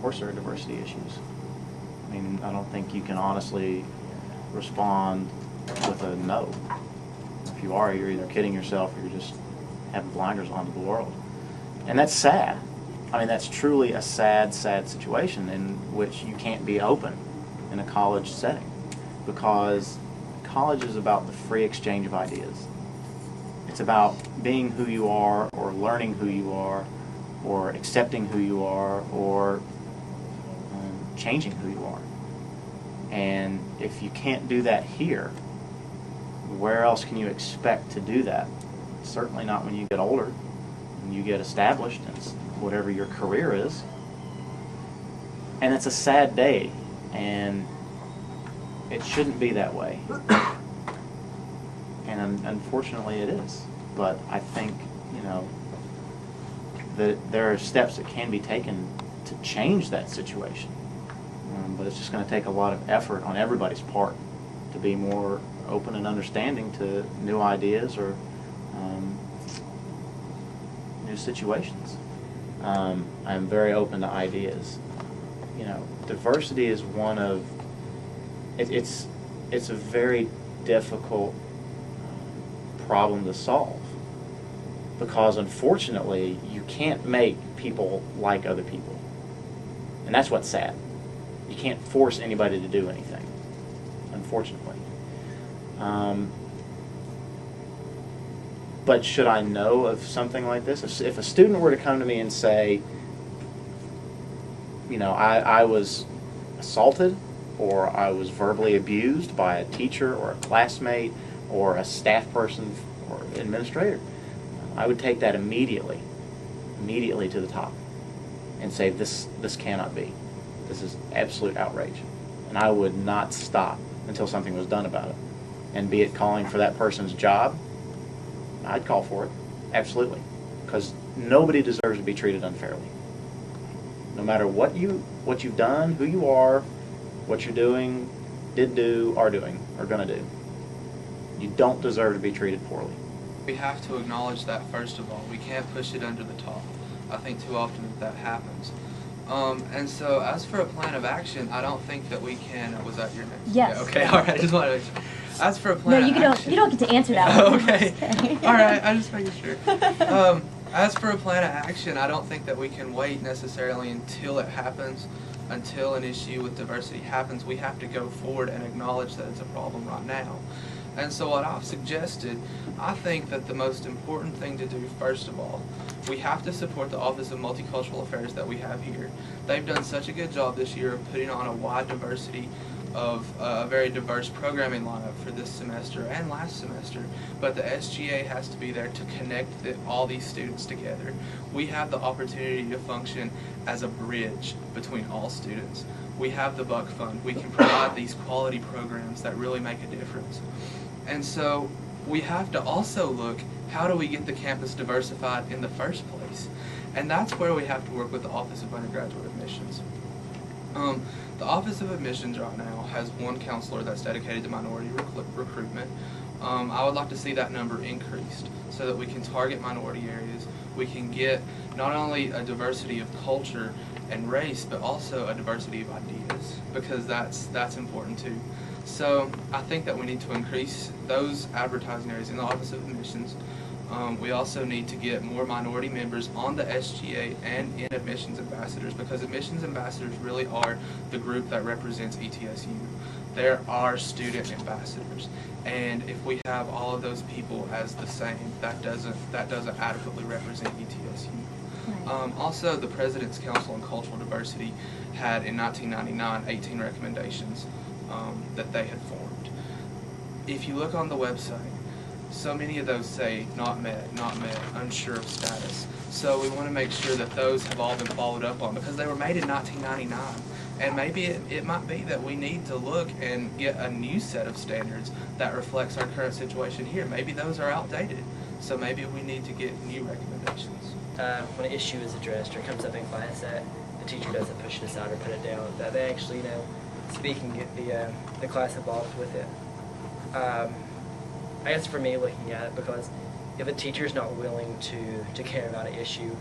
course there are diversity issues. I mean, I don't think you can honestly respond with a no. If you are, you're either kidding yourself or you're just having blinders on to the world. And that's sad. I mean, that's truly a sad, sad situation in which you can't be open in a college setting, because college is about the free exchange of ideas. It's about being who you are, or learning who you are, or accepting who you are, or changing who you are. And if you can't do that here, where else can you expect to do that? Certainly not when you get older and you get established in whatever your career is. And it's a sad day, and it shouldn't be that way. And unfortunately it is. But I think, you know, that there are steps that can be taken to change that situation. But it's just going to take a lot of effort on everybody's part to be more open and understanding to new ideas or new situations. I'm very open to ideas. You know, diversity is one of, it's a very difficult problem to solve, because unfortunately you can't make people like other people, and that's what's sad. You can't force anybody to do anything, unfortunately. But should I know of something like this? If a student were to come to me and say, you know, I was assaulted, or I was verbally abused by a teacher or a classmate or a staff person or administrator, I would take that immediately to the top and say, this cannot be. This is absolute outrage. And I would not stop until something was done about it. And be it calling for that person's job, I'd call for it, absolutely. Because nobody deserves to be treated unfairly. No matter what you've done, who you are, what you're doing, did do, are doing, or going to do. You don't deserve to be treated poorly. We have to acknowledge that first of all. We can't push it under the top. I think too often that happens. And so as for a plan of action, I don't think that we can, was that your next? Yes. Yeah, okay, all right, I just wanted to make sure. As for a plan of action. You don't get to answer that one. Okay, all right, I'm just making sure. As for a plan of action, I don't think that we can wait necessarily until it happens, until an issue with diversity happens. We have to go forward and acknowledge that it's a problem right now. And so what I've suggested, I think that the most important thing to do, first of all, we have to support the Office of Multicultural Affairs that we have here. They've done such a good job this year of putting on a wide diversity of a very diverse programming lineup for this semester and last semester, but the SGA has to be there to connect all these students together. We have the opportunity to function as a bridge between all students. We have the Buck Fund. We can provide these quality programs that really make a difference. And so we have to also look, how do we get the campus diversified in the first place? And that's where we have to work with the Office of Undergraduate Admissions. The Office of Admissions right now has one counselor that's dedicated to minority recruitment. I would like to see that number increased so that we can target minority areas. We can get not only a diversity of culture and race, but also a diversity of ideas, because that's important too. So I think that we need to increase those advertising areas in the Office of Admissions. We also need to get more minority members on the SGA and in admissions ambassadors, because admissions ambassadors really are the group that represents ETSU. There are student ambassadors, and if we have all of those people as the same, that doesn't adequately represent ETSU. Also, the President's Council on Cultural Diversity had in 1999 18 recommendations that they had formed. If you look on the website, so many of those say not met, unsure of status. So we want to make sure that those have all been followed up on, because they were made in 1999. And maybe it might be that we need to look and get a new set of standards that reflects our current situation here. Maybe those are outdated. So maybe we need to get new recommendations. When an issue is addressed or comes up in class that the teacher doesn't push it aside or put it down, that they actually, speak and get the class involved with it. I guess for me, looking at it, because if a teacher is not willing to care about an issue,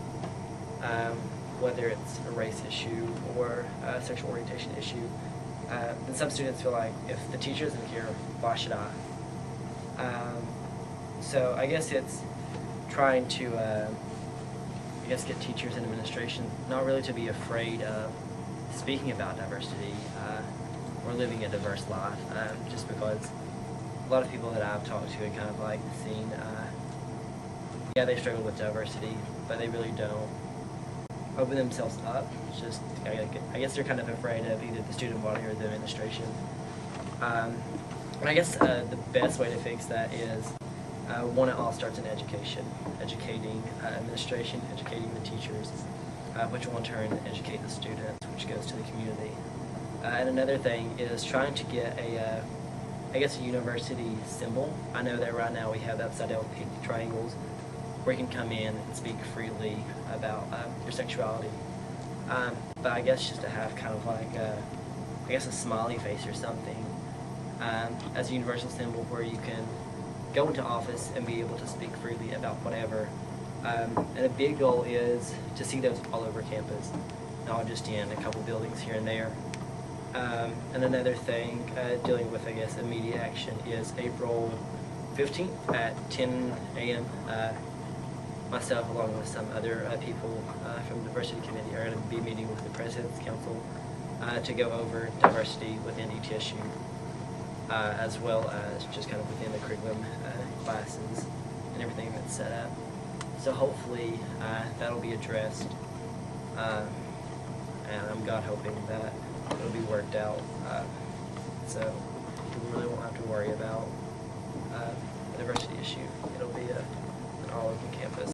whether it's a race issue or a sexual orientation issue. And some students feel like if the teacher isn't here, why should I? So I guess it's trying to get teachers and administration not really to be afraid of speaking about diversity or living a diverse life, just because a lot of people that I've talked to and kind of like seen, yeah, they struggle with diversity, but they really don't open themselves up. It's just, I guess they're kind of afraid of either the student body or the administration. And I guess the best way to fix that is, one, it all starts in education, educating administration, educating the teachers, which will in turn educate the students, which goes to the community. And another thing is trying to get a university symbol. I know that right now we have the upside down triangles where you can come in and speak freely about your sexuality. But I guess just to have kind of like a smiley face or something as a universal symbol where you can go into office and be able to speak freely about whatever. And a big goal is to see those all over campus, not just in a couple buildings here and there. And another thing dealing with, I guess, immediate action is April 15th at 10 a.m. Myself, along with some other people from the Diversity Committee, are going to be meeting with the President's Council to go over diversity within ETSU, as well as just kind of within the curriculum classes and everything that's set up. So hopefully that'll be addressed, and I'm God hoping that it'll be worked out, so we really won't have to worry about the diversity issue. It'll be an all-open campus.